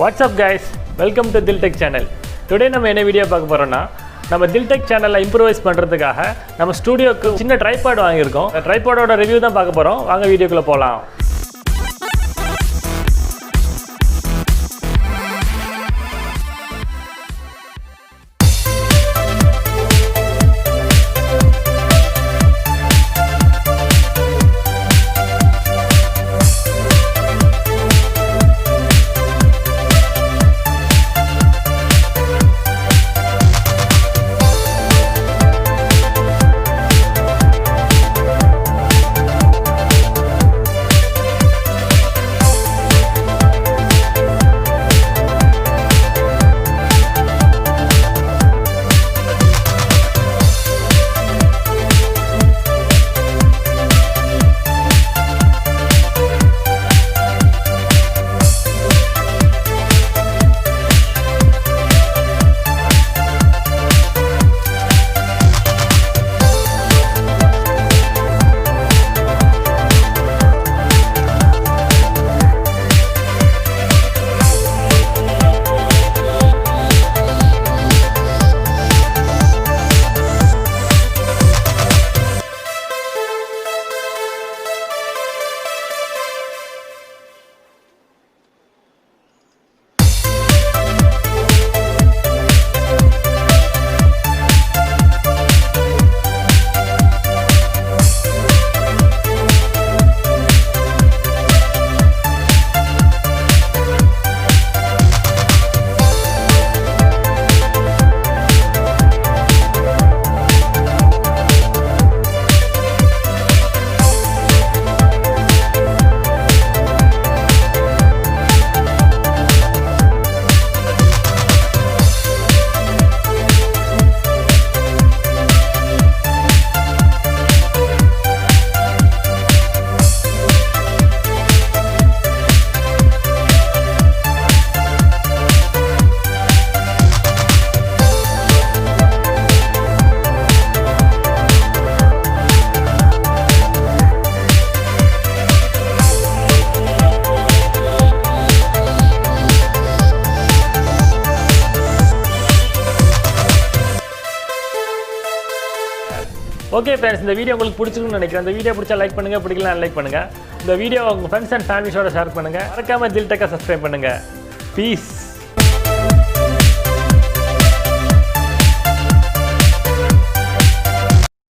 What's up guys? Welcome to Dhiltech channel. Today நம்ம என்ன video பார்க்க போறோம்னா நம்ம Dhiltech சேனல்ல இம்ப்ரூவைஸ் பண்றதுக்காக நம்ம ஸ்டுடியோக்கு சின்ன ட்ரைபாட் வாங்கி இருக்கோம். ட்ரைபாடோட ரிவ்யூ தான் பார்க்க போறோம். வாங்க வீடியோக்குள்ள போலாம். Okay friends, இந்த வீடியோ உங்களுக்கு பிடிச்சிருக்கும்னு நினைக்கிறேன். இந்த வீடியோ பிடிச்சா லைக் பண்ணுங்க, பிடிக்கலனா அன்லைக் பண்ணுங்க. இந்த வீடியோ உங்க ஃப்ரெண்ட்ஸ் அண்ட் ஃபேமிலிஸோட ஷேர் பண்ணுங்க. மறக்காம Dhiltech சப்ஸ்கிரைப் பண்ணுங்க. பீஸ்.